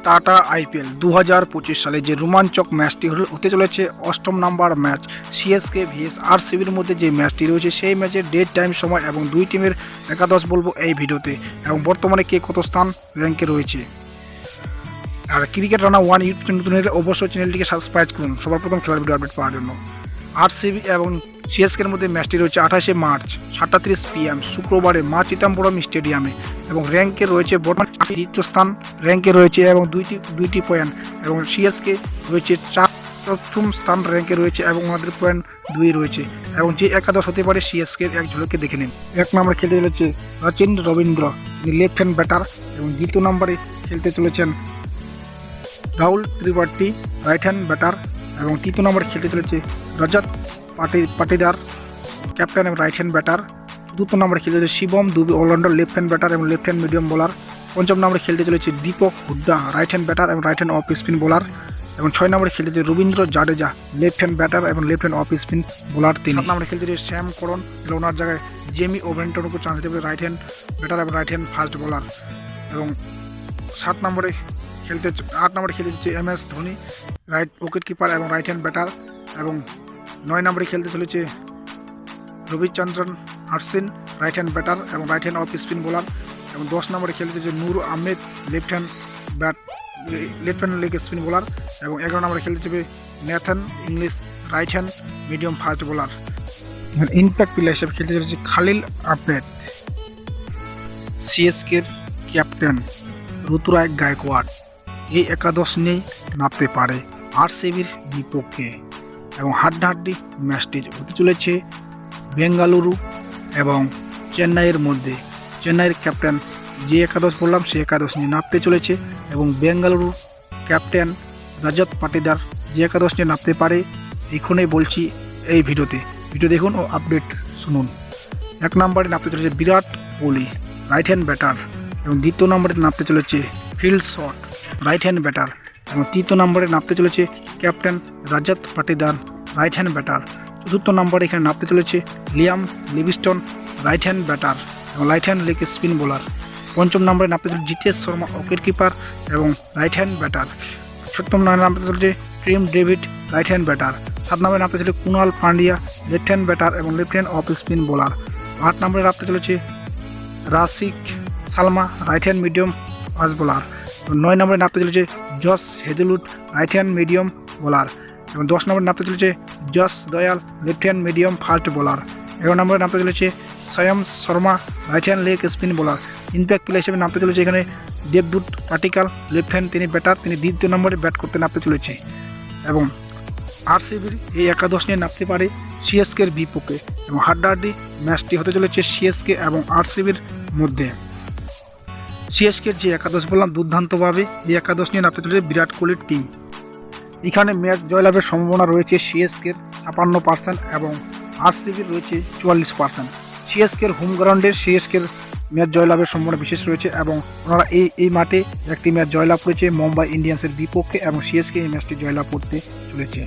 Tata IPL 2025 সালে যে রোমাঞ্চক ম্যাচটি হতে চলেছে অষ্টম নাম্বার ম্যাচ সিএসকে ভিএস আরসিবির মধ্যে যে ম্যাচটি রয়েছে সেই ম্যাচের ডেট টাইম সময় এবং দুই টিমের একাদশ বলবো এই ভিডিওতে এবং বর্তমানে কে কত স্থান র্যাঙ্কে রয়েছে। আর cricket Rana one YouTube channel অবশ্যই চ্যানেলটিকে সাবস্ক্রাইব করুন সবার প্রথম খেলার ভিডিও আপডেট পাওয়ার জন্য। আরসিবি এবং সিএসকের মধ্যে ম্যাচটি রয়েছে 28শে মার্চ 7:30 PM শুক্রবারে মা চিদম্বরম স্টেডিয়ামে এবং র্যাঙ্কে রয়েছে বর্তমানে দ্বিতীয় স্থান র্যাঙ্কে রয়েছে এবং দুইটি পয়েন্ট এবং সিএসকে রয়েছে প্রথম স্থান র্যাঙ্কে রয়েছে এবং আমাদের পয়েন্ট 2 রয়েছে এবং যে একাদশ হতে পারে সিএসকে এক ঝলকে দেখে নিন। এক নম্বরে খেলতে চলেছে সচিন রবীন্দ্র, তিনি লেফট হ্যান্ড ব্যাটার এবং দ্বিতীয় নম্বরে খেলতে চলেছেন Rahul Tripathi right hand batter এবং তৃতীয় নম্বরে খেলতে চলেছে রজত পাটিদার ক্যাপ্টেন এবং রাইট হ্যান্ড ব্যাটার। চতুর্থ নম্বরে খেলতে চলেছে Shivam Dube allrounder left hand batter এবং লেফট হ্যান্ড মিডিয়াম বোলার। পঞ্চম নম্বরে খেলতে চলেছে Deepak Hooda right hand batter এবং right hand off spin bowler এবং 6 নম্বরে খেলতে চলেছে Ravindra Jadeja left hand batter এবং left hand off spin bowler. 7 নম্বরে খেলতে চলেছে শ্যাম করণ, ওনার জায়গায় জেমি ওভেন্টনকে চান্স দিতে পারে রাইট হ্যান্ড ব্যাটার এবং রাইট হ্যান্ড ফাস্ট বোলার এবং 8 নম্বরে খেলতে চলেছে MS Dhoni right wicket keeper এবং রাইট হ্যান্ড ব্যাটার এবং 9 নম্বরে খেলতে চলেছে Ravichandran Ashwin right hand batter এবং right hand off spin bowler এবং 10 নম্বরে খেলতে চলেছে Noor Ahmad left hand leg spin bowler এবং 11 নম্বরে খেলতে চলবে Nathan English right hand medium fast bowler. Impact player হিসেবে খেলতে চলেছে খালিল আহমেদ, সিএসকের ক্যাপ্টেন ঋতুরাজ গায়কোয়াড় এই একাদশ নিয়েই নামতে পারে আরসিবির বিপক্ষে এবং হাড্ডাহাড্ডি ম্যাচটি হতে চলেছে বেঙ্গালুরু এবং চেন্নাইয়ের মধ্যে। চেন্নাইয়ের ক্যাপ্টেন যে একাদশ বললাম সেই একাদশ নিয়ে নামতে চলেছে এবং বেঙ্গালুরু ক্যাপ্টেন রজত পাটিদার যে একাদশ নিয়ে নামতে পারে এখানেই বলছি এই ভিডিও দেখুন ও আপডেট শুনুন। 1 নম্বরে নামতে চলেছে Virat Kohli right hand batter এবং দ্বিতীয় নম্বরে নামতে চলেছে Phil Salt right hand batter এবং তৃতীয় নম্বরে নামতে চলেছে captain Rajat Patidar right hand batter. চতুর্থ নম্বরে এখানে নামতে চলেছে Liam Livingstone right hand batter এবং right hand leg spin bowler. পঞ্চম নম্বরে নামতে চলেছে জিতেশ শর্মা উইকেট কিপার এবং রাইট হ্যান্ড ব্যাটার। সপ্তম নম্বরে নামতে চলেছে Tim David right hand batter. 7 নম্বরে নামতে চলেছে Krunal Pandya left hand batter এবং left hand off spin bowler. 8 নম্বরে নামতে চলেছে Rasikh Salam right hand medium fast bowler. 9 নম্বরে নামতে চলেছে Josh Hazlewood right hand medium bowler এবং 10 নম্বরে নামতে চলেছে Yash Dayal left hand medium fast bowler. 11 নম্বরে নামতে চলেছে Suyash Sharma right hand leg spin bowler. Impact player হিসেবে নামতে চলেছে এখানে দেবদূত পাটিকাল লেফট হ্যান্ড, তিনি ব্যাটার, তিনি দ্বিতীয় নম্বরে ব্যাট করতে নামতে চলেছে এবং আরসিবির এই একাদশ নিয়ে নামতে পারে সিএসকের বিপক্ষে এবং হাড্ডাহাড্ডি ম্যাচটি হতে চলেছে সিএসকে এবং আরসিবির মধ্যে। সিএসকের যে একাদশ বললাম দুর্দান্তভাবে এই একাদশ নিয়ে নামতে চলেছে বিরাট কোহলির টিম। এখানে ম্যাচ জয়লাভের সম্ভাবনা রয়েছে সিএসকের 56% এবং আরসিবির রয়েছে 44%। সিএসকের হোম গ্রাউন্ডের সিএসকের ম্যাচ জয়লাভের সম্ভাবনা বিশেষ রয়েছে এবং ওনারা এই মাঠে একটি ম্যাচ জয়লাভ করেছে মুম্বাই ইন্ডিয়ান্সের বিপক্ষে এবং সিএসকে এই ম্যাচটি জয়লাভ করতে চলেছে।